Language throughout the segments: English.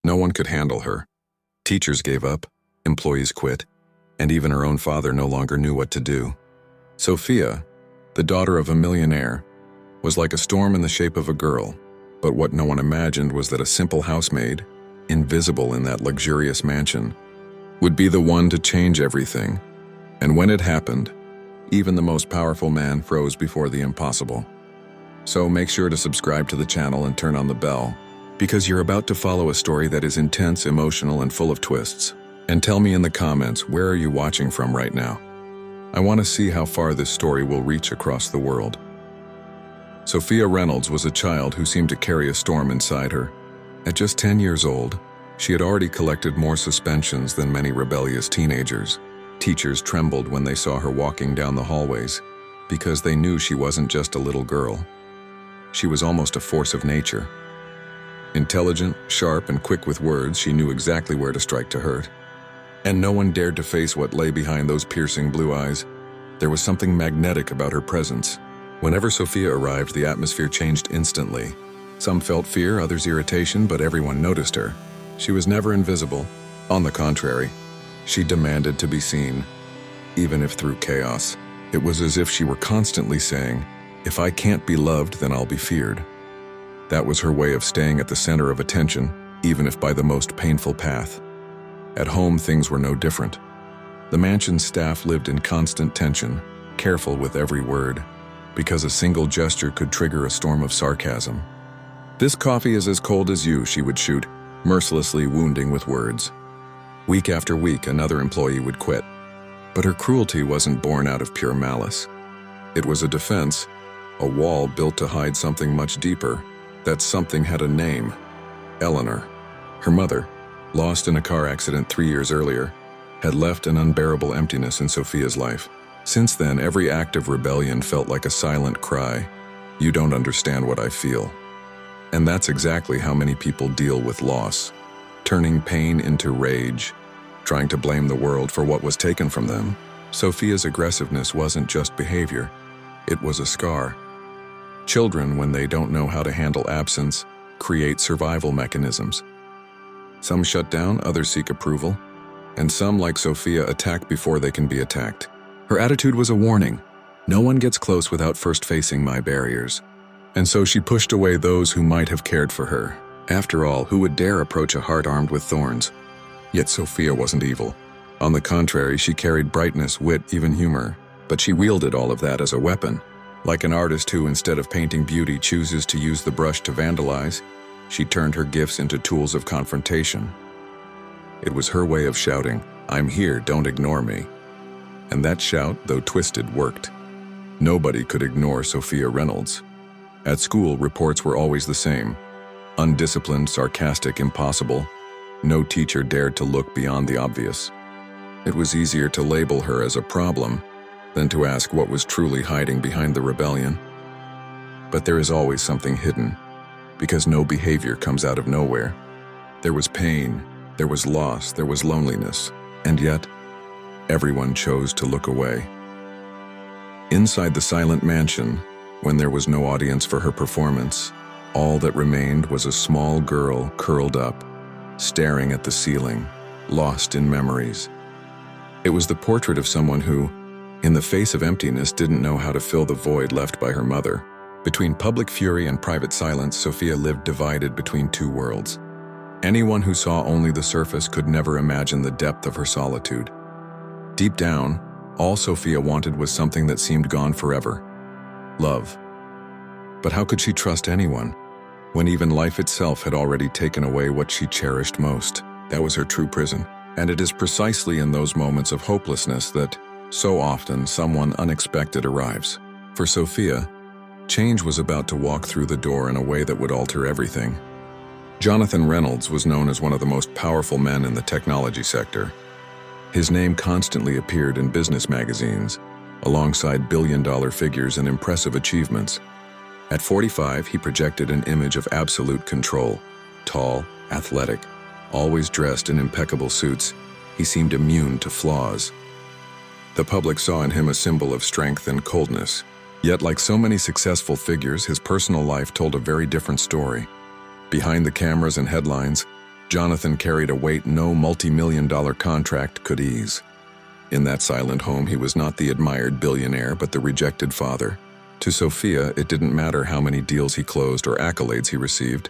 No one could handle her. Teachers gave up, employees quit, and even her own father no longer knew what to do. Sophia, the daughter of a millionaire, was like a storm in the shape of a girl, but what no one imagined was that a simple housemaid, invisible in that luxurious mansion, would be the one to change everything. And when it happened, even the most powerful man froze before the impossible. So make sure to subscribe to the channel and turn on the bell, because you're about to follow a story that is intense, emotional, and full of twists. And tell me in the comments, where are you watching from right now? I want to see how far this story will reach across the world. Sophia Reynolds was a child who seemed to carry a storm inside her. At just 10 years old, she had already collected more suspensions than many rebellious teenagers. Teachers trembled when they saw her walking down the hallways, because they knew she wasn't just a little girl. She was almost a force of nature. Intelligent, sharp, and quick with words, she knew exactly where to strike to hurt. And no one dared to face what lay behind those piercing blue eyes. There was something magnetic about her presence. Whenever Sophia arrived, the atmosphere changed instantly. Some felt fear, others irritation, but everyone noticed her. She was never invisible. On the contrary, she demanded to be seen, even if through chaos. It was as if she were constantly saying, "If I can't be loved, then I'll be feared." That was her way of staying at the center of attention, even if by the most painful path. At home, things were no different. The mansion's staff lived in constant tension, careful with every word, because a single gesture could trigger a storm of sarcasm. "This coffee is as cold as you," she would shoot, mercilessly wounding with words. Week after week, another employee would quit. But her cruelty wasn't born out of pure malice. It was a defense, a wall built to hide something much deeper. That something had a name: Eleanor. Her mother, lost in a car accident 3 years earlier, had left an unbearable emptiness in Sophia's life. Since then, every act of rebellion felt like a silent cry, "You don't understand what I feel." And that's exactly how many people deal with loss, turning pain into rage, trying to blame the world for what was taken from them. Sophia's aggressiveness wasn't just behavior, it was a scar. Children, when they don't know how to handle absence, create survival mechanisms. Some shut down, others seek approval, and some, like Sophia, attack before they can be attacked. Her attitude was a warning. No one gets close without first facing my barriers. And so she pushed away those who might have cared for her. After all, who would dare approach a heart armed with thorns? Yet Sophia wasn't evil. On the contrary, she carried brightness, wit, even humor. But she wielded all of that as a weapon. Like an artist who, instead of painting beauty, chooses to use the brush to vandalize, she turned her gifts into tools of confrontation. It was her way of shouting, "I'm here, don't ignore me." And that shout, though twisted, worked. Nobody could ignore Sophia Reynolds. At school, reports were always the same: undisciplined, sarcastic, impossible. No teacher dared to look beyond the obvious. It was easier to label her as a problem than to ask what was truly hiding behind the rebellion. But there is always something hidden, because no behavior comes out of nowhere. There was pain, there was loss, there was loneliness, and yet, everyone chose to look away. Inside the silent mansion, when there was no audience for her performance, all that remained was a small girl curled up, staring at the ceiling, lost in memories. It was the portrait of someone who, in the face of emptiness, didn't know how to fill the void left by her mother. Between public fury and private silence, Sophia lived divided between two worlds. Anyone who saw only the surface could never imagine the depth of her solitude. Deep down, all Sophia wanted was something that seemed gone forever: love. But how could she trust anyone, when even life itself had already taken away what she cherished most? That was her true prison. And it is precisely in those moments of hopelessness that, so often, someone unexpected arrives. For Sophia, change was about to walk through the door in a way that would alter everything. Jonathan Reynolds was known as one of the most powerful men in the technology sector. His name constantly appeared in business magazines, alongside billion-dollar figures and impressive achievements. At 45, he projected an image of absolute control. Tall, athletic, always dressed in impeccable suits, he seemed immune to flaws. The public saw in him a symbol of strength and coldness. Yet, like so many successful figures, his personal life told a very different story. Behind the cameras and headlines, Jonathan carried a weight no multi-million-dollar contract could ease. In that silent home, he was not the admired billionaire, but the rejected father. To Sophia, it didn't matter how many deals he closed or accolades he received.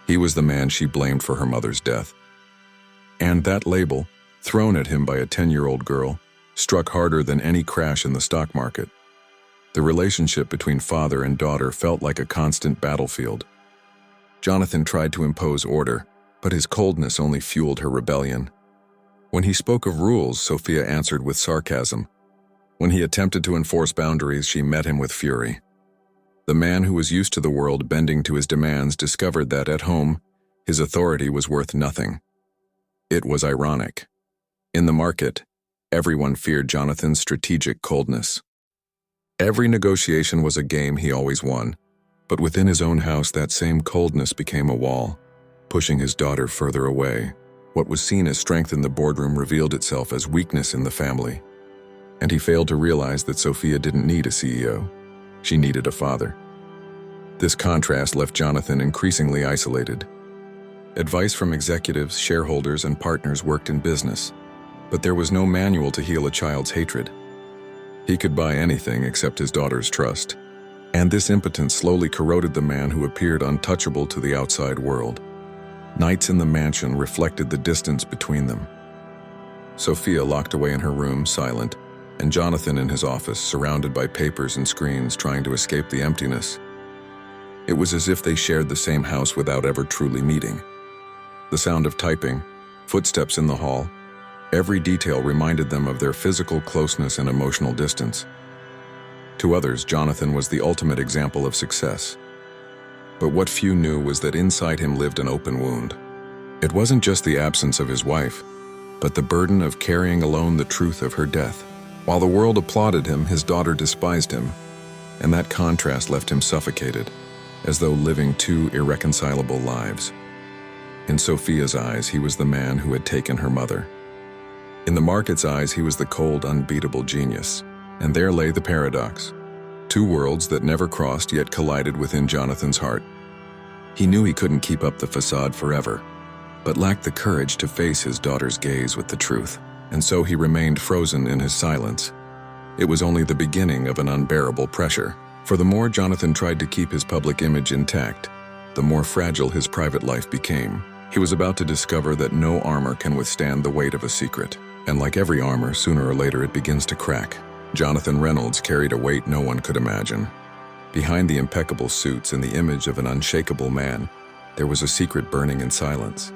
He was the man she blamed for her mother's death. And that label, thrown at him by a 10-year-old girl, struck harder than any crash in the stock market. The relationship between father and daughter felt like a constant battlefield. Jonathan tried to impose order, but his coldness only fueled her rebellion. When he spoke of rules, Sophia answered with sarcasm. When he attempted to enforce boundaries, she met him with fury. The man who was used to the world bending to his demands discovered that at home, his authority was worth nothing. It was ironic. In the market, everyone feared Jonathan's strategic coldness. Every negotiation was a game he always won, but within his own house, that same coldness became a wall, pushing his daughter further away. What was seen as strength in the boardroom revealed itself as weakness in the family. And he failed to realize that Sophia didn't need a CEO. She needed a father. This contrast left Jonathan increasingly isolated. Advice from executives, shareholders, and partners worked in business, but there was no manual to heal a child's hatred. He could buy anything except his daughter's trust, and this impotence slowly corroded the man who appeared untouchable to the outside world. Nights in the mansion reflected the distance between them. Sophia locked away in her room, silent, and Jonathan in his office, surrounded by papers and screens, trying to escape the emptiness. It was as if they shared the same house without ever truly meeting. The sound of typing, footsteps in the hall, every detail reminded them of their physical closeness and emotional distance. To others, Jonathan was the ultimate example of success. But what few knew was that inside him lived an open wound. It wasn't just the absence of his wife, but the burden of carrying alone the truth of her death. While the world applauded him, his daughter despised him, and that contrast left him suffocated, as though living two irreconcilable lives. In Sophia's eyes, he was the man who had taken her mother. In the market's eyes, he was the cold, unbeatable genius. And there lay the paradox. Two worlds that never crossed yet collided within Jonathan's heart. He knew he couldn't keep up the facade forever, but lacked the courage to face his daughter's gaze with the truth, and so he remained frozen in his silence. It was only the beginning of an unbearable pressure, for the more Jonathan tried to keep his public image intact, the more fragile his private life became. He was about to discover that no armor can withstand the weight of a secret, and like every armor, sooner or later it begins to crack. Jonathan Reynolds carried a weight no one could imagine. Behind the impeccable suits and the image of an unshakable man, there was a secret burning in silence.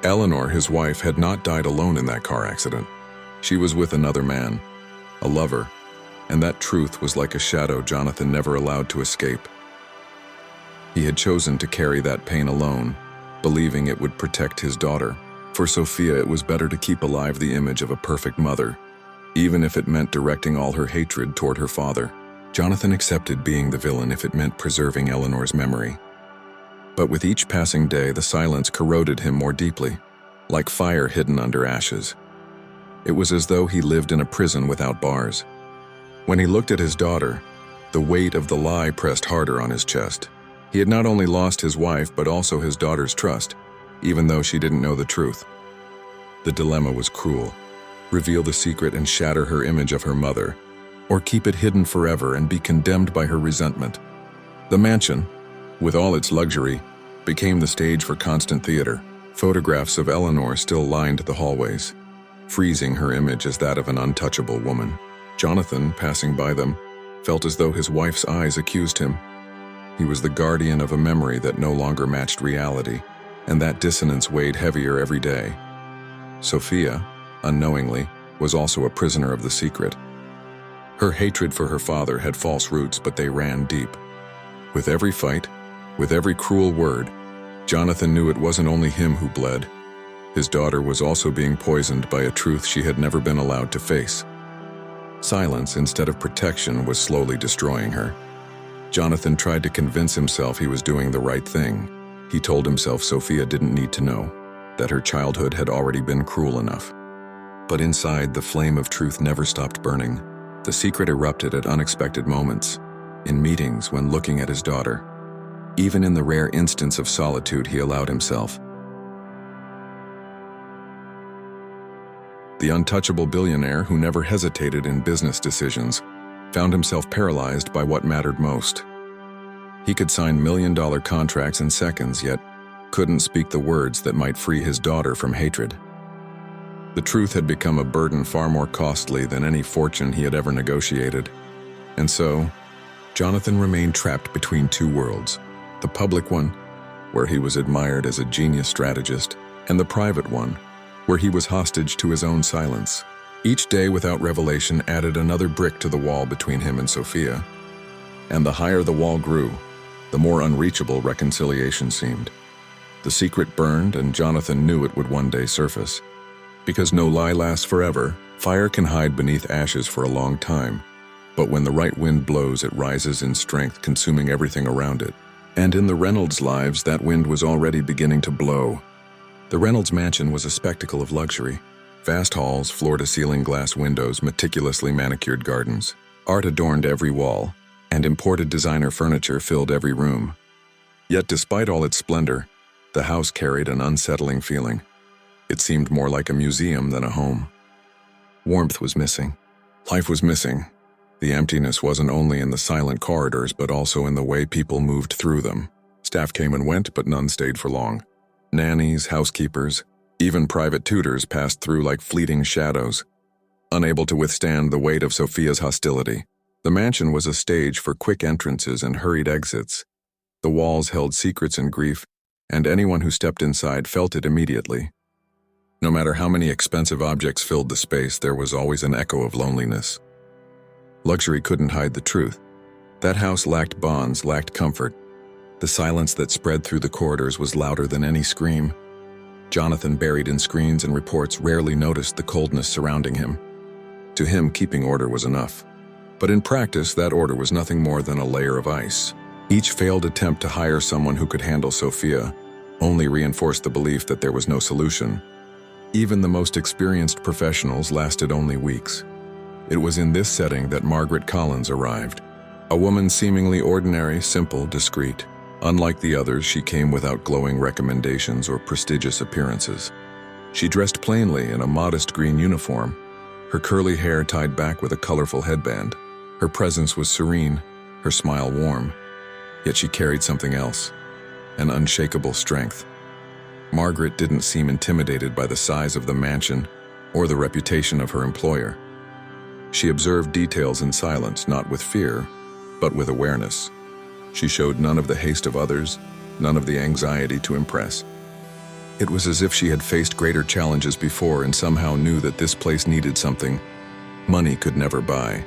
Eleanor, his wife, had not died alone in that car accident. She was with another man, a lover, and that truth was like a shadow Jonathan never allowed to escape. He had chosen to carry that pain alone, believing it would protect his daughter. For Sophia, it was better to keep alive the image of a perfect mother, even if it meant directing all her hatred toward her father. Jonathan accepted being the villain if it meant preserving Eleanor's memory. But with each passing day, the silence corroded him more deeply, like fire hidden under ashes. It was as though he lived in a prison without bars. When he looked at his daughter, the weight of the lie pressed harder on his chest. He had not only lost his wife, but also his daughter's trust, even though she didn't know the truth. The dilemma was cruel. Reveal the secret and shatter her image of her mother, or keep it hidden forever and be condemned by her resentment. The mansion, with all its luxury, became the stage for constant theater. Photographs of Eleanor still lined the hallways, freezing her image as that of an untouchable woman. Jonathan, passing by them, felt as though his wife's eyes accused him. He was the guardian of a memory that no longer matched reality, and that dissonance weighed heavier every day. Sophia, unknowingly, was also a prisoner of the secret. Her hatred for her father had false roots, but they ran deep. With every fight, with every cruel word, Jonathan knew it wasn't only him who bled. His daughter was also being poisoned by a truth she had never been allowed to face. Silence, instead of protection, was slowly destroying her. Jonathan tried to convince himself he was doing the right thing. He told himself Sophia didn't need to know, that her childhood had already been cruel enough. But inside, the flame of truth never stopped burning. The secret erupted at unexpected moments, in meetings, when looking at his daughter. Even in the rare instance of solitude he allowed himself. The untouchable billionaire who never hesitated in business decisions found himself paralyzed by what mattered most. He could sign million-dollar contracts in seconds, yet couldn't speak the words that might free his daughter from hatred. The truth had become a burden far more costly than any fortune he had ever negotiated. And so, Jonathan remained trapped between two worlds: the public one, where he was admired as a genius strategist, and the private one, where he was hostage to his own silence. Each day without revelation added another brick to the wall between him and Sophia. And the higher the wall grew, the more unreachable reconciliation seemed. The secret burned, and Jonathan knew it would one day surface. Because no lie lasts forever, fire can hide beneath ashes for a long time. But when the right wind blows, it rises in strength, consuming everything around it. And in the Reynolds' lives, that wind was already beginning to blow. The Reynolds mansion was a spectacle of luxury. Vast halls, floor-to-ceiling glass windows, meticulously manicured gardens. Art adorned every wall, and imported designer furniture filled every room. Yet despite all its splendor, the house carried an unsettling feeling. It seemed more like a museum than a home. Warmth was missing. Life was missing. The emptiness wasn't only in the silent corridors, but also in the way people moved through them. Staff came and went, but none stayed for long. Nannies, housekeepers, even private tutors passed through like fleeting shadows, unable to withstand the weight of Sophia's hostility. The mansion was a stage for quick entrances and hurried exits. The walls held secrets and grief, and anyone who stepped inside felt it immediately. No matter how many expensive objects filled the space, there was always an echo of loneliness. Luxury couldn't hide the truth. That house lacked bonds, lacked comfort. The silence that spread through the corridors was louder than any scream. Jonathan, buried in screens and reports, rarely noticed the coldness surrounding him. To him, keeping order was enough. But in practice, that order was nothing more than a layer of ice. Each failed attempt to hire someone who could handle Sophia only reinforced the belief that there was no solution. Even the most experienced professionals lasted only weeks. It was in this setting that Margaret Collins arrived. A woman seemingly ordinary, simple, discreet. Unlike the others, she came without glowing recommendations or prestigious appearances. She dressed plainly in a modest green uniform, her curly hair tied back with a colorful headband. Her presence was serene, her smile warm. Yet she carried something else, an unshakable strength. Margaret didn't seem intimidated by the size of the mansion or the reputation of her employer. She observed details in silence, not with fear, but with awareness. She showed none of the haste of others, none of the anxiety to impress. It was as if she had faced greater challenges before and somehow knew that this place needed something money could never buy.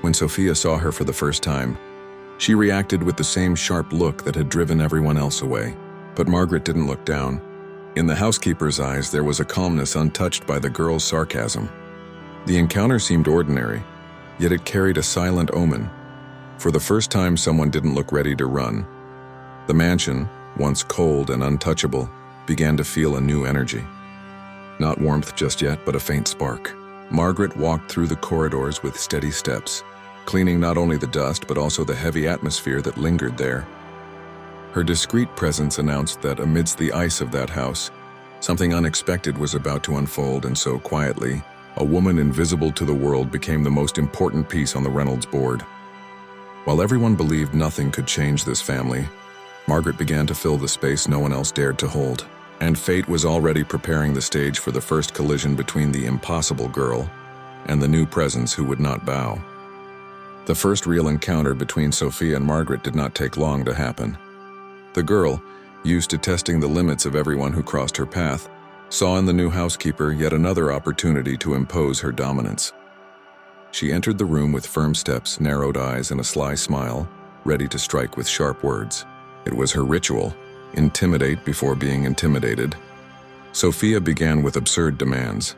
When Sophia saw her for the first time, she reacted with the same sharp look that had driven everyone else away. But Margaret didn't look down. In the housekeeper's eyes, there was a calmness untouched by the girl's sarcasm. The encounter seemed ordinary, yet it carried a silent omen. For the first time, someone didn't look ready to run. The mansion, once cold and untouchable, began to feel a new energy. Not warmth just yet, but a faint spark. Margaret walked through the corridors with steady steps, cleaning not only the dust but also the heavy atmosphere that lingered there. Her discreet presence announced that amidst the ice of that house, something unexpected was about to unfold, and so quietly, a woman invisible to the world became the most important piece on the Reynolds board. While everyone believed nothing could change this family, Margaret began to fill the space no one else dared to hold. And fate was already preparing the stage for the first collision between the impossible girl and the new presence who would not bow. The first real encounter between Sophia and Margaret did not take long to happen. The girl, used to testing the limits of everyone who crossed her path, saw in the new housekeeper yet another opportunity to impose her dominance. She entered the room with firm steps, narrowed eyes, and a sly smile, ready to strike with sharp words. It was her ritual: intimidate before being intimidated. Sophia began with absurd demands.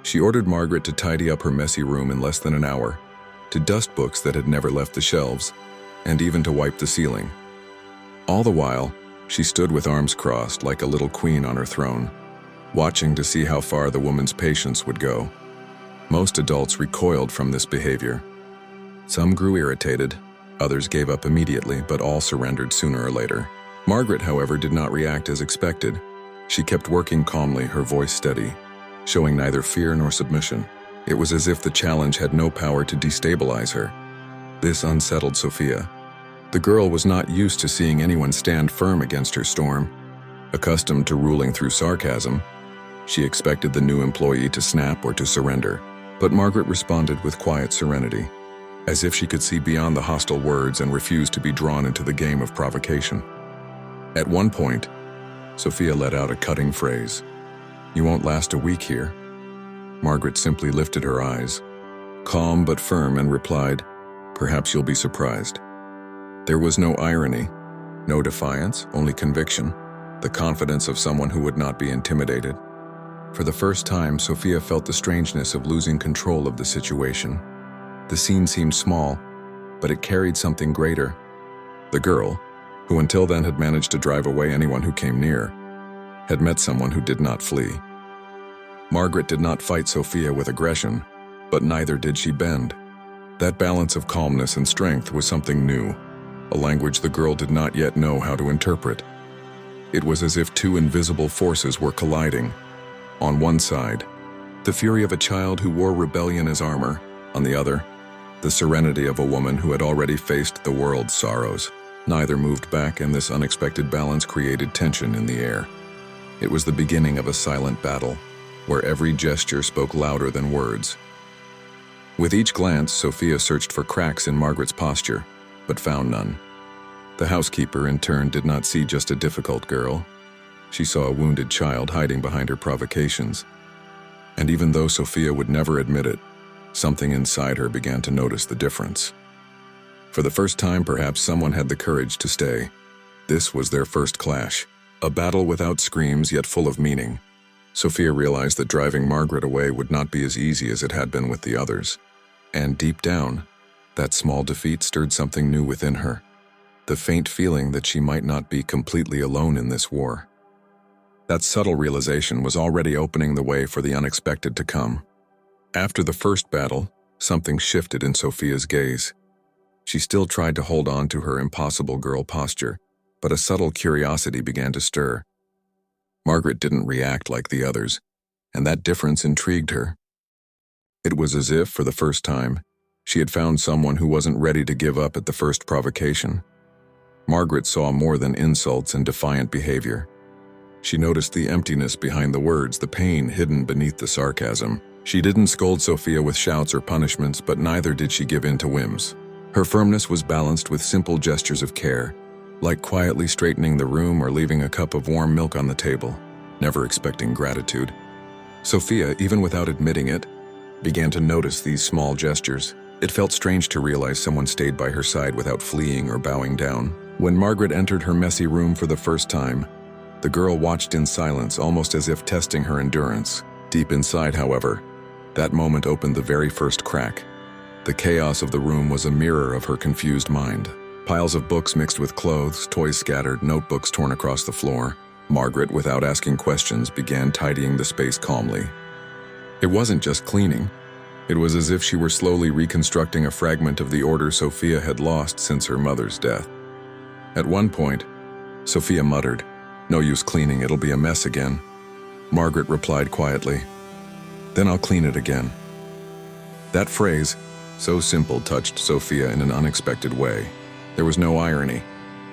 She ordered Margaret to tidy up her messy room in less than an hour, to dust books that had never left the shelves, and even to wipe the ceiling. All the while, she stood with arms crossed like a little queen on her throne, watching to see how far the woman's patience would go. Most adults recoiled from this behavior. Some grew irritated, others gave up immediately, but all surrendered sooner or later. Margaret, however, did not react as expected. She kept working calmly, her voice steady. showing neither fear nor submission. It was as if the challenge had no power to destabilize her. This unsettled Sophia. The girl was not used to seeing anyone stand firm against her storm. Accustomed to ruling through sarcasm, she expected the new employee to snap or to surrender. But Margaret responded with quiet serenity, as if she could see beyond the hostile words and refused to be drawn into the game of provocation. At one point, Sophia let out a cutting phrase. "You won't last a week here." Margaret simply lifted her eyes, calm but firm, and replied, "Perhaps you'll be surprised." There was no irony, no defiance, only conviction, the confidence of someone who would not be intimidated. For the first time, Sophia felt the strangeness of losing control of the situation. The scene seemed small, but it carried something greater. The girl, who until then had managed to drive away anyone who came near, had met someone who did not flee. Margaret did not fight Sophia with aggression, but neither did she bend. That balance of calmness and strength was something new, a language the girl did not yet know how to interpret. It was as if two invisible forces were colliding. On one side, the fury of a child who wore rebellion as armor. On the other, the serenity of a woman who had already faced the world's sorrows. Neither moved back, and this unexpected balance created tension in the air. It was the beginning of a silent battle, where every gesture spoke louder than words. With each glance, Sophia searched for cracks in Margaret's posture, but found none. The housekeeper, in turn, did not see just a difficult girl. She saw a wounded child hiding behind her provocations. And even though Sophia would never admit it, something inside her began to notice the difference. For the first time, perhaps, someone had the courage to stay. This was their first clash, a battle without screams yet full of meaning. Sophia realized that driving Margaret away would not be as easy as it had been with the others. And deep down, that small defeat stirred something new within her, the faint feeling that she might not be completely alone in this war. That subtle realization was already opening the way for the unexpected to come. After the first battle, something shifted in Sophia's gaze. She still tried to hold on to her impossible girl posture, but a subtle curiosity began to stir. Margaret didn't react like the others, and that difference intrigued her. It was as if, for the first time, she had found someone who wasn't ready to give up at the first provocation. Margaret saw more than insults and defiant behavior. She noticed the emptiness behind the words, the pain hidden beneath the sarcasm. She didn't scold Sophia with shouts or punishments, but neither did she give in to whims. Her firmness was balanced with simple gestures of care, like quietly straightening the room or leaving a cup of warm milk on the table, never expecting gratitude. Sophia, even without admitting it, began to notice these small gestures. It felt strange to realize someone stayed by her side without fleeing or bowing down. When Margaret entered her messy room for the first time, the girl watched in silence, almost as if testing her endurance. Deep inside, however, that moment opened the very first crack. The chaos of the room was a mirror of her confused mind. Piles of books mixed with clothes, toys scattered, notebooks torn across the floor. Margaret, without asking questions, began tidying the space calmly. It wasn't just cleaning. It was as if she were slowly reconstructing a fragment of the order Sophia had lost since her mother's death. At one point, Sophia muttered, "No use cleaning, it'll be a mess again." Margaret replied quietly, "Then I'll clean it again." That phrase, so simple, touched Sophia in an unexpected way. There was no irony,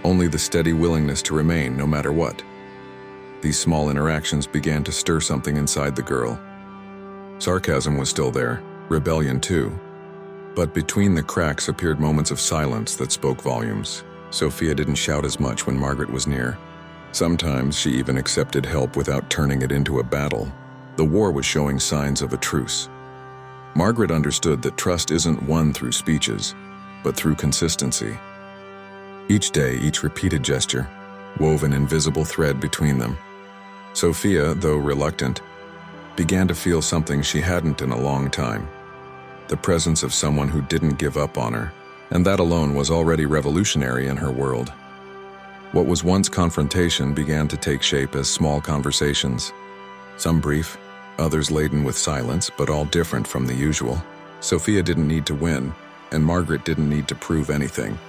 only the steady willingness to remain no matter what. These small interactions began to stir something inside the girl. Sarcasm was still there, rebellion too, but between the cracks appeared moments of silence that spoke volumes. Sophia didn't shout as much when Margaret was near. Sometimes she even accepted help without turning it into a battle. The war was showing signs of a truce. Margaret understood that trust isn't won through speeches, but through consistency. Each day, each repeated gesture, wove an invisible thread between them. Sophia, though reluctant, began to feel something she hadn't in a long time. The presence of someone who didn't give up on her, and that alone was already revolutionary in her world. What was once confrontation began to take shape as small conversations. Some brief, others laden with silence, but all different from the usual. Sophia didn't need to win, and Margaret didn't need to prove anything.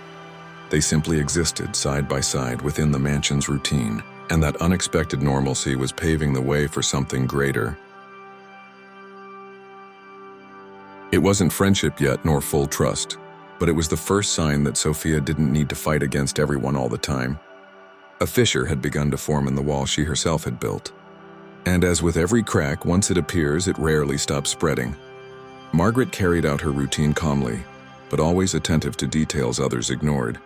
They simply existed side by side within the mansion's routine, and that unexpected normalcy was paving the way for something greater. It wasn't friendship yet, nor full trust, but it was the first sign that Sophia didn't need to fight against everyone all the time. A fissure had begun to form in the wall she herself had built. And as with every crack, once it appears, it rarely stops spreading. Margaret carried out her routine calmly, but always attentive to details others ignored.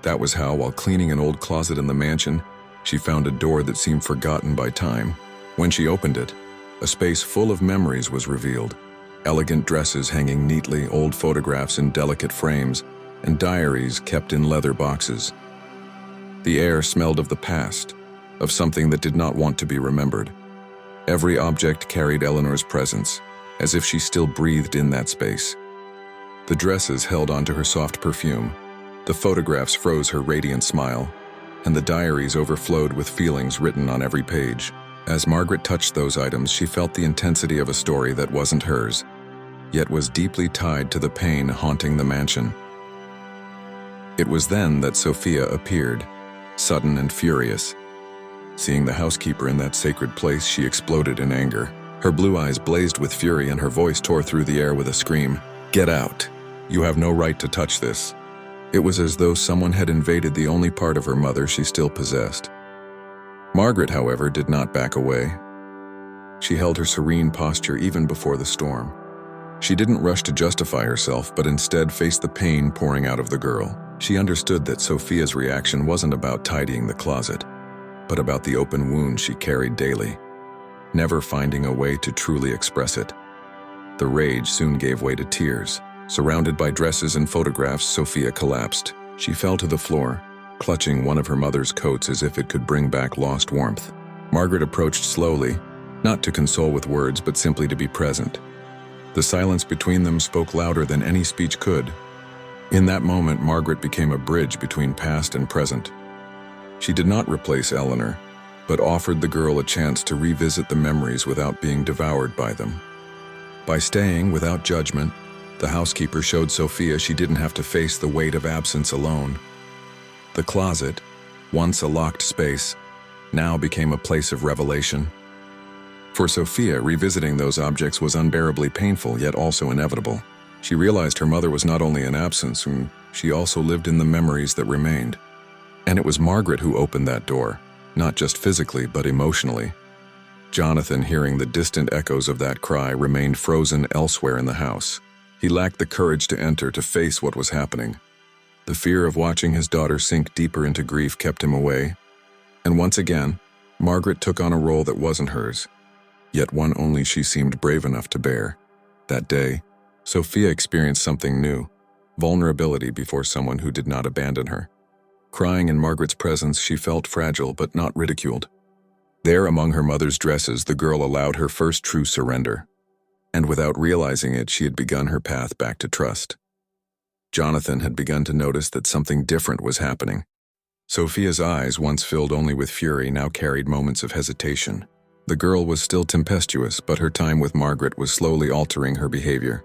That was how, while cleaning an old closet in the mansion, she found a door that seemed forgotten by time. When she opened it, a space full of memories was revealed. Elegant dresses hanging neatly, old photographs in delicate frames, and diaries kept in leather boxes. The air smelled of the past, of something that did not want to be remembered. Every object carried Eleanor's presence, as if she still breathed in that space. The dresses held onto her soft perfume, the photographs froze her radiant smile, and the diaries overflowed with feelings written on every page. As Margaret touched those items, she felt the intensity of a story that wasn't hers, yet was deeply tied to the pain haunting the mansion. It was then that Sophia appeared, sudden and furious. Seeing the housekeeper in that sacred place, she exploded in anger. Her blue eyes blazed with fury and her voice tore through the air with a scream. "Get out! You have no right to touch this." It was as though someone had invaded the only part of her mother she still possessed. Margaret, however, did not back away. She held her serene posture even before the storm. She didn't rush to justify herself, but instead faced the pain pouring out of the girl. She understood that Sophia's reaction wasn't about tidying the closet, but about the open wound she carried daily, never finding a way to truly express it. The rage soon gave way to tears. Surrounded by dresses and photographs, Sophia collapsed. She fell to the floor, clutching one of her mother's coats as if it could bring back lost warmth. Margaret approached slowly, not to console with words, but simply to be present. The silence between them spoke louder than any speech could. In that moment, Margaret became a bridge between past and present. She did not replace Eleanor, but offered the girl a chance to revisit the memories without being devoured by them. By staying without judgment, the housekeeper showed Sophia she didn't have to face the weight of absence alone. The closet, once a locked space, now became a place of revelation. For Sophia, revisiting those objects was unbearably painful, yet also inevitable. She realized her mother was not only an absence, she also lived in the memories that remained. And it was Margaret who opened that door, not just physically, but emotionally. Jonathan, hearing the distant echoes of that cry, remained frozen elsewhere in the house. He lacked the courage to enter, to face what was happening. The fear of watching his daughter sink deeper into grief kept him away. And once again, Margaret took on a role that wasn't hers, yet one only she seemed brave enough to bear. That day, Sophia experienced something new, vulnerability before someone who did not abandon her. Crying in Margaret's presence, she felt fragile but not ridiculed. There, among her mother's dresses, the girl allowed her first true surrender. And without realizing it, she had begun her path back to trust. Jonathan had begun to notice that something different was happening. Sophia's eyes, once filled only with fury, now carried moments of hesitation. The girl was still tempestuous, but her time with Margaret was slowly altering her behavior.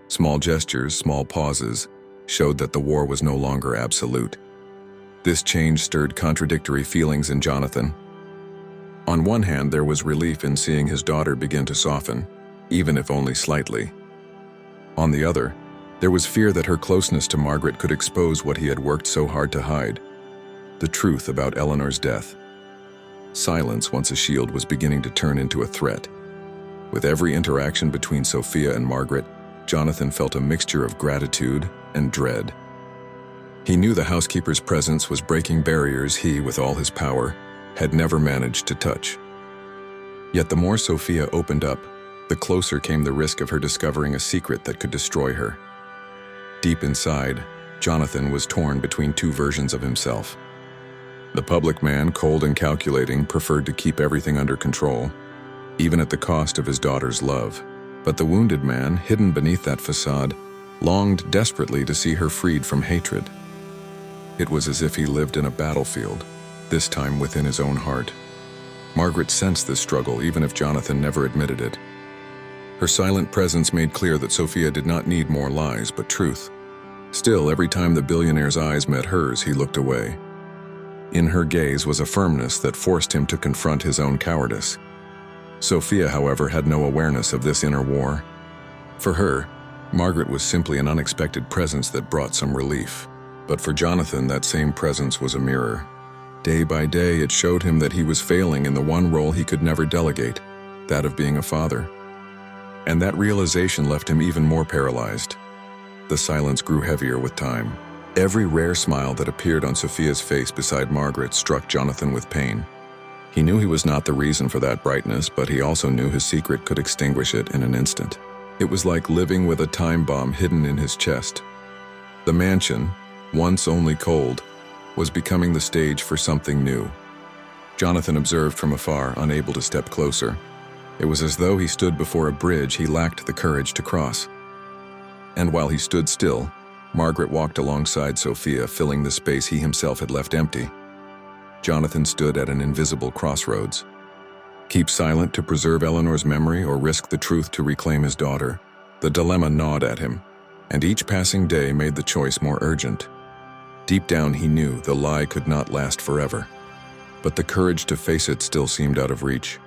Small gestures, small pauses, showed that the war was no longer absolute. This change stirred contradictory feelings in Jonathan. On one hand, there was relief in seeing his daughter begin to soften, even if only slightly. On the other, there was fear that her closeness to Margaret could expose what he had worked so hard to hide, the truth about Eleanor's death. Silence, once a shield, was beginning to turn into a threat. With every interaction between Sophia and Margaret, Jonathan felt a mixture of gratitude and dread. He knew the housekeeper's presence was breaking barriers he, with all his power, had never managed to touch. Yet the more Sophia opened up, the closer came the risk of her discovering a secret that could destroy her. Deep inside, Jonathan was torn between two versions of himself. The public man, cold and calculating, preferred to keep everything under control, even at the cost of his daughter's love. But the wounded man, hidden beneath that facade, longed desperately to see her freed from hatred. It was as if he lived in a battlefield, this time within his own heart. Margaret sensed this struggle, even if Jonathan never admitted it. Her silent presence made clear that Sophia did not need more lies, but truth. Still, every time the billionaire's eyes met hers, he looked away. In her gaze was a firmness that forced him to confront his own cowardice. Sophia, however, had no awareness of this inner war. For her, Margaret was simply an unexpected presence that brought some relief. But for Jonathan, that same presence was a mirror. Day by day, it showed him that he was failing in the one role he could never delegate, that of being a father. And that realization left him even more paralyzed. The silence grew heavier with time. Every rare smile that appeared on Sophia's face beside Margaret struck Jonathan with pain. He knew he was not the reason for that brightness, but he also knew his secret could extinguish it in an instant. It was like living with a time bomb hidden in his chest. The mansion, once only cold, was becoming the stage for something new. Jonathan observed from afar, unable to step closer. It was as though he stood before a bridge he lacked the courage to cross. And while he stood still, Margaret walked alongside Sophia, filling the space he himself had left empty. Jonathan stood at an invisible crossroads. Keep silent to preserve Eleanor's memory or risk the truth to reclaim his daughter? The dilemma gnawed at him, and each passing day made the choice more urgent. Deep down he knew the lie could not last forever, but the courage to face it still seemed out of reach.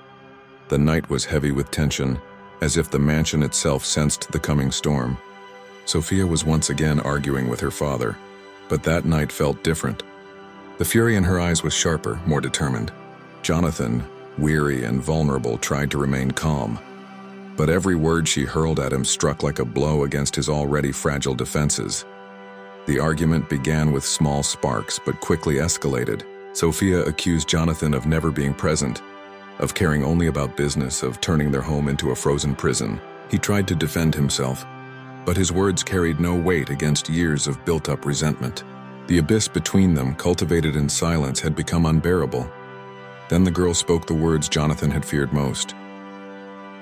The night was heavy with tension, as if the mansion itself sensed the coming storm. Sophia was once again arguing with her father, but that night felt different. The fury in her eyes was sharper, more determined. Jonathan, weary and vulnerable, tried to remain calm, but every word she hurled at him struck like a blow against his already fragile defenses. The argument began with small sparks, but quickly escalated. Sophia accused Jonathan of never being present, of caring only about business, of turning their home into a frozen prison. He tried to defend himself, but his words carried no weight against years of built-up resentment. The abyss between them, cultivated in silence, had become unbearable. Then the girl spoke the words Jonathan had feared most.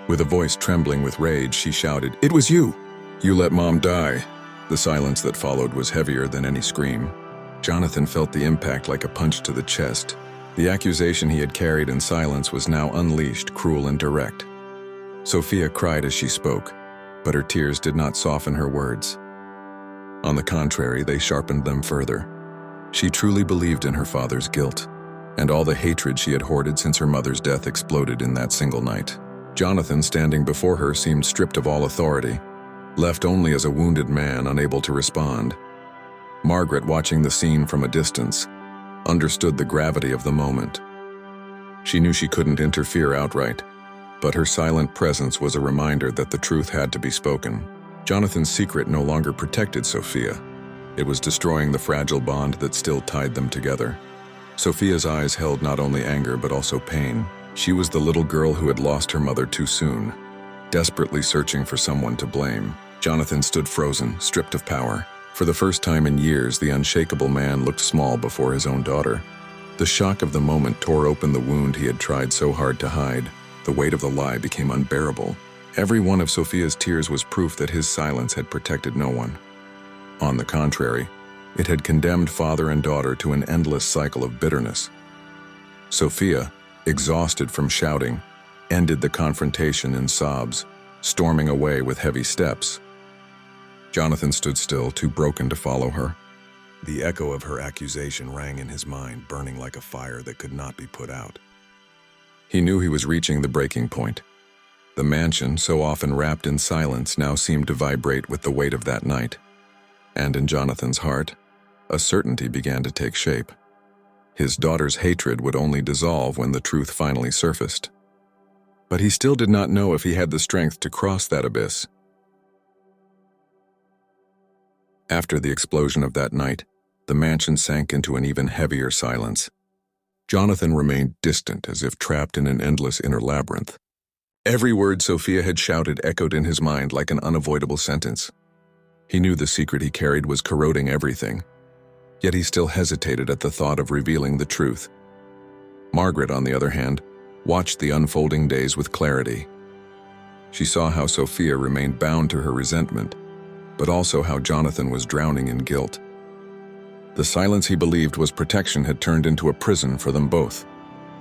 With a voice trembling with rage, she shouted, "It was you! You let Mom die!" The silence that followed was heavier than any scream. Jonathan felt the impact like a punch to the chest. The accusation he had carried in silence was now unleashed, cruel and direct. Sophia cried as she spoke, but her tears did not soften her words. On the contrary, they sharpened them further. She truly believed in her father's guilt, and all the hatred she had hoarded since her mother's death exploded in that single night. Jonathan, standing before her, seemed stripped of all authority, left only as a wounded man unable to respond. Margaret, watching the scene from a distance, understood the gravity of the moment. She knew she couldn't interfere outright, but her silent presence was a reminder that the truth had to be spoken. Jonathan's secret no longer protected Sophia. It was destroying the fragile bond that still tied them together. Sophia's eyes held not only anger but also pain. She was the little girl who had lost her mother too soon, desperately searching for someone to blame. Jonathan stood frozen, stripped of power. For the first time in years, the unshakable man looked small before his own daughter. The shock of the moment tore open the wound he had tried so hard to hide. The weight of the lie became unbearable. Every one of Sophia's tears was proof that his silence had protected no one. On the contrary, it had condemned father and daughter to an endless cycle of bitterness. Sophia, exhausted from shouting, ended the confrontation in sobs, storming away with heavy steps. Jonathan stood still, too broken to follow her. The echo of her accusation rang in his mind, burning like a fire that could not be put out. He knew he was reaching the breaking point. The mansion, so often wrapped in silence, now seemed to vibrate with the weight of that night. And in Jonathan's heart, a certainty began to take shape. His daughter's hatred would only dissolve when the truth finally surfaced. But he still did not know if he had the strength to cross that abyss. After the explosion of that night, the mansion sank into an even heavier silence. Jonathan remained distant, as if trapped in an endless inner labyrinth. Every word Sophia had shouted echoed in his mind like an unavoidable sentence. He knew the secret he carried was corroding everything, yet he still hesitated at the thought of revealing the truth. Margaret, on the other hand, watched the unfolding days with clarity. She saw how Sophia remained bound to her resentment, but also how Jonathan was drowning in guilt. The silence he believed was protection had turned into a prison for them both.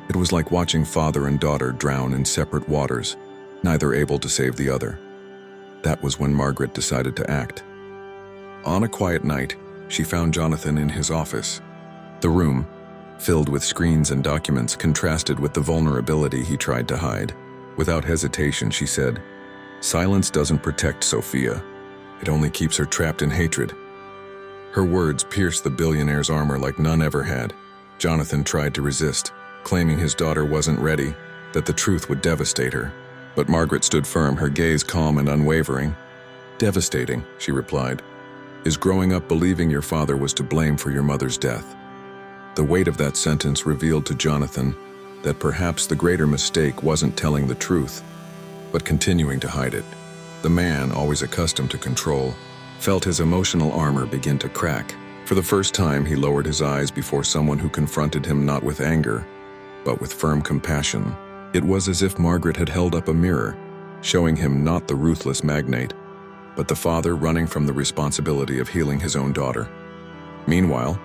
It was like watching father and daughter drown in separate waters, neither able to save the other. That was when Margaret decided to act. On a quiet night, she found Jonathan in his office. The room, filled with screens and documents, contrasted with the vulnerability he tried to hide. Without hesitation, she said, Silence doesn't protect Sophia. It only keeps her trapped in hatred. Her words pierced the billionaire's armor like none ever had. Jonathan tried to resist, claiming his daughter wasn't ready, that the truth would devastate her. But Margaret stood firm, her gaze calm and unwavering. "Devastating," she replied, "is growing up believing your father was to blame for your mother's death." The weight of that sentence revealed to Jonathan that perhaps the greater mistake wasn't telling the truth, but continuing to hide it. The man, always accustomed to control, felt his emotional armor begin to crack. For the first time, he lowered his eyes before someone who confronted him not with anger, but with firm compassion. It was as if Margaret had held up a mirror, showing him not the ruthless magnate, but the father running from the responsibility of healing his own daughter. Meanwhile,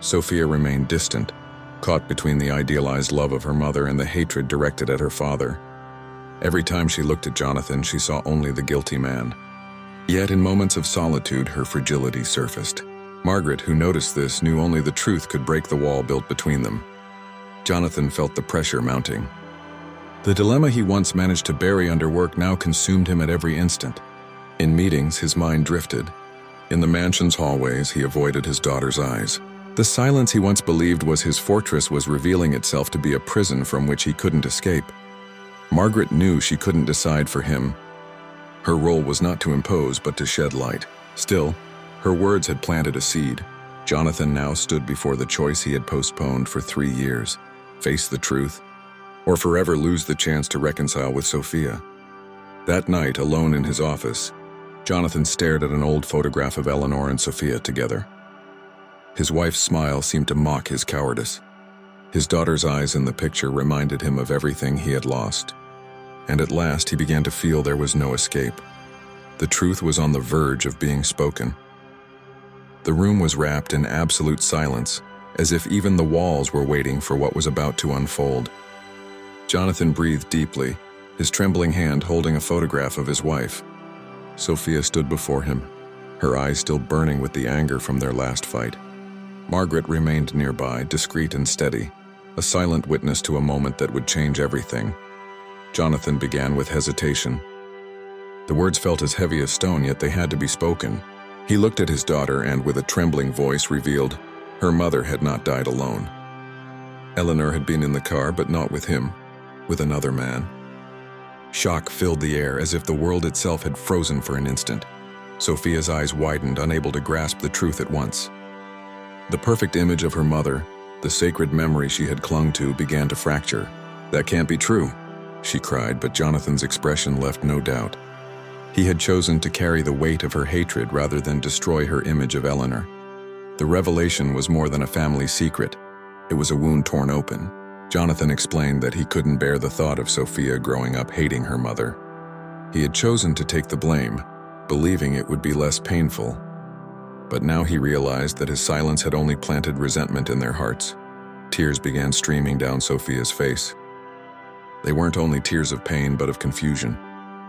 Sophia remained distant, caught between the idealized love of her mother and the hatred directed at her father. Every time she looked at Jonathan, she saw only the guilty man. Yet in moments of solitude, her fragility surfaced. Margaret, who noticed this, knew only the truth could break the wall built between them. Jonathan felt the pressure mounting. The dilemma he once managed to bury under work now consumed him at every instant. In meetings, his mind drifted. In the mansion's hallways, he avoided his daughter's eyes. The silence he once believed was his fortress was revealing itself to be a prison from which he couldn't escape. Margaret knew she couldn't decide for him. Her role was not to impose, but to shed light. Still, her words had planted a seed. Jonathan now stood before the choice he had postponed for 3 years: face the truth, or forever lose the chance to reconcile with Sophia. That night, alone in his office, Jonathan stared at an old photograph of Eleanor and Sophia together. His wife's smile seemed to mock his cowardice. His daughter's eyes in the picture reminded him of everything he had lost. And at last he began to feel there was no escape. The truth was on the verge of being spoken. The room was wrapped in absolute silence, as if even the walls were waiting for what was about to unfold. Jonathan breathed deeply, his trembling hand holding a photograph of his wife. Sophia stood before him, her eyes still burning with the anger from their last fight. Margaret remained nearby, discreet and steady, a silent witness to a moment that would change everything. Jonathan began with hesitation. The words felt as heavy as stone, yet they had to be spoken. He looked at his daughter and, with a trembling voice, revealed her mother had not died alone. Eleanor had been in the car, but not with him, with another man. Shock filled the air, as if the world itself had frozen for an instant. Sophia's eyes widened, unable to grasp the truth at once. The perfect image of her mother, the sacred memory she had clung to, began to fracture. "That can't be true," she cried, but Jonathan's expression left no doubt. He had chosen to carry the weight of her hatred rather than destroy her image of Eleanor. The revelation was more than a family secret. It was a wound torn open. Jonathan explained that he couldn't bear the thought of Sophia growing up hating her mother. He had chosen to take the blame, believing it would be less painful. But now he realized that his silence had only planted resentment in their hearts. Tears began streaming down Sophia's face. They weren't only tears of pain, but of confusion.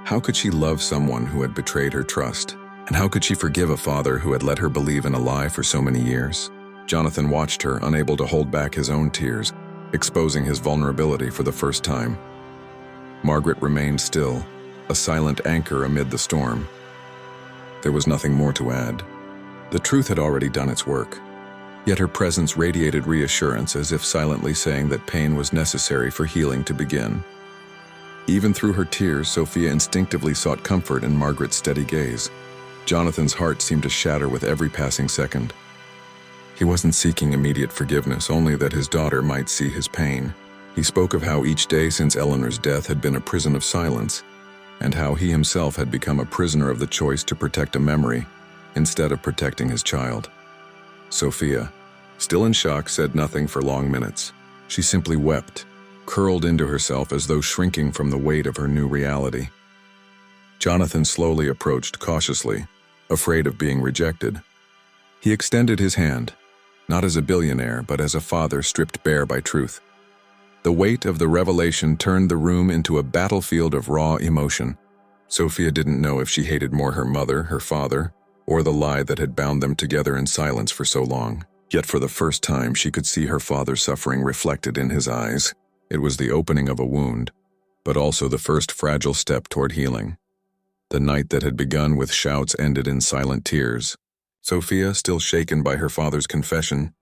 How could she love someone who had betrayed her trust? And how could she forgive a father who had let her believe in a lie for so many years? Jonathan watched her, unable to hold back his own tears, exposing his vulnerability for the first time. Margaret remained still, a silent anchor amid the storm. There was nothing more to add. The truth had already done its work. Yet her presence radiated reassurance, as if silently saying that pain was necessary for healing to begin. Even through her tears, Sophia instinctively sought comfort in Margaret's steady gaze. Jonathan's heart seemed to shatter with every passing second. He wasn't seeking immediate forgiveness, only that his daughter might see his pain. He spoke of how each day since Eleanor's death had been a prison of silence, and how he himself had become a prisoner of the choice to protect a memory instead of protecting his child. Sophia, still in shock, said nothing for long minutes. She simply wept, curled into herself as though shrinking from the weight of her new reality. Jonathan slowly approached cautiously, afraid of being rejected. He extended his hand, not as a billionaire, but as a father stripped bare by truth. The weight of the revelation turned the room into a battlefield of raw emotion. Sophia didn't know if she hated more her mother, her father, or the lie that had bound them together in silence for so long. Yet for the first time she could see her father's suffering reflected in his eyes. It was the opening of a wound, but also the first fragile step toward healing. The night that had begun with shouts ended in silent tears. Sophia, still shaken by her father's confession,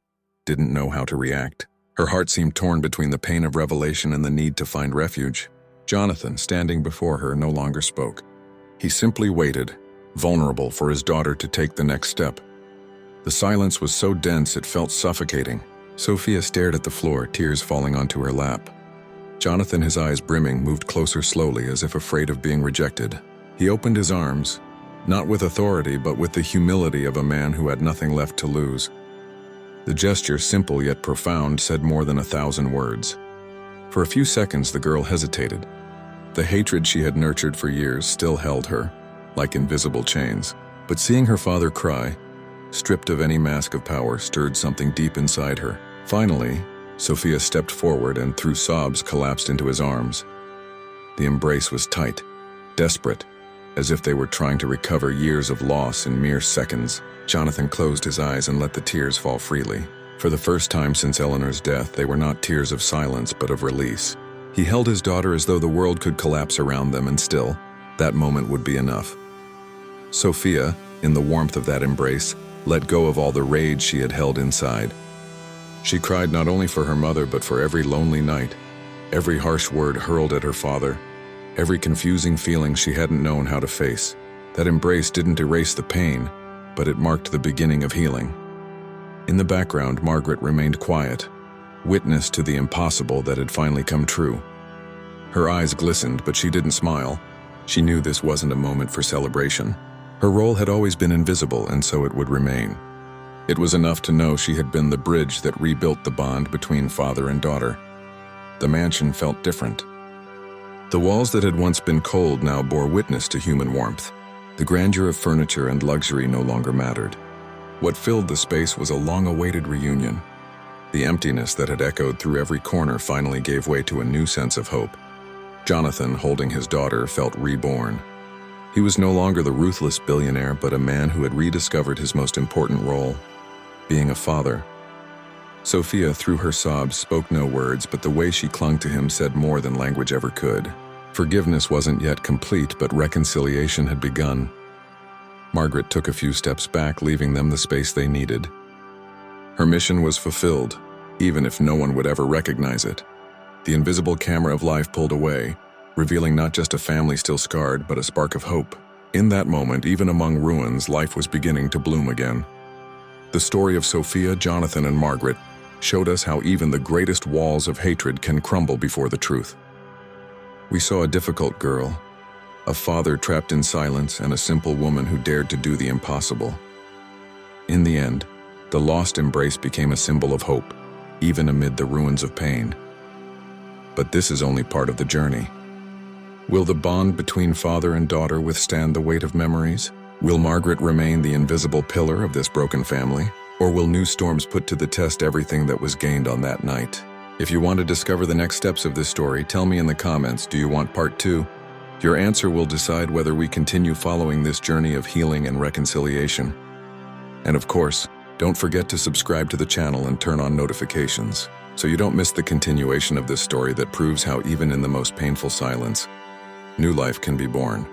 didn't know how to react. Her heart seemed torn between the pain of revelation and the need to find refuge. Jonathan, standing before her, no longer spoke. He simply waited, vulnerable for his daughter to take the next step. The silence was so dense it felt suffocating. Sophia stared at the floor, tears falling onto her lap. Jonathan, his eyes brimming, moved closer slowly as if afraid of being rejected. He opened his arms, not with authority but with the humility of a man who had nothing left to lose. The gesture, simple yet profound, said more than 1,000 words. For a few seconds the girl hesitated. The hatred she had nurtured for years still held her, like invisible chains. But seeing her father cry, stripped of any mask of power, stirred something deep inside her. Finally, Sophia stepped forward and through sobs collapsed into his arms. The embrace was tight, desperate, as if they were trying to recover years of loss in mere seconds. Jonathan closed his eyes and let the tears fall freely. For the first time since Eleanor's death, they were not tears of silence but of release. He held his daughter as though the world could collapse around them, and still, that moment would be enough. Sophia, in the warmth of that embrace, let go of all the rage she had held inside. She cried not only for her mother but for every lonely night, every harsh word hurled at her father, every confusing feeling she hadn't known how to face. That embrace didn't erase the pain, but it marked the beginning of healing. In the background, Margaret remained quiet, witness to the impossible that had finally come true. Her eyes glistened, but she didn't smile. She knew this wasn't a moment for celebration. Her role had always been invisible, and so it would remain. It was enough to know she had been the bridge that rebuilt the bond between father and daughter. The mansion felt different. The walls that had once been cold now bore witness to human warmth. The grandeur of furniture and luxury no longer mattered. What filled the space was a long-awaited reunion. The emptiness that had echoed through every corner finally gave way to a new sense of hope. Jonathan, holding his daughter, felt reborn. He was no longer the ruthless billionaire, but a man who had rediscovered his most important role, being a father. Sophia, through her sobs, spoke no words, but the way she clung to him said more than language ever could. Forgiveness wasn't yet complete, but reconciliation had begun. Margaret took a few steps back, leaving them the space they needed. Her mission was fulfilled, even if no one would ever recognize it. The invisible camera of life pulled away, revealing not just a family still scarred, but a spark of hope. In that moment, even among ruins, life was beginning to bloom again. The story of Sophia, Jonathan, and Margaret showed us how even the greatest walls of hatred can crumble before the truth. We saw a difficult girl, a father trapped in silence, and a simple woman who dared to do the impossible. In the end, the lost embrace became a symbol of hope, even amid the ruins of pain. But this is only part of the journey. Will the bond between father and daughter withstand the weight of memories? Will Margaret remain the invisible pillar of this broken family? Or will new storms put to the test everything that was gained on that night? If you want to discover the next steps of this story, tell me in the comments, do you want part 2? Your answer will decide whether we continue following this journey of healing and reconciliation. And of course, don't forget to subscribe to the channel and turn on notifications, so you don't miss the continuation of this story that proves how even in the most painful silence, new life can be born.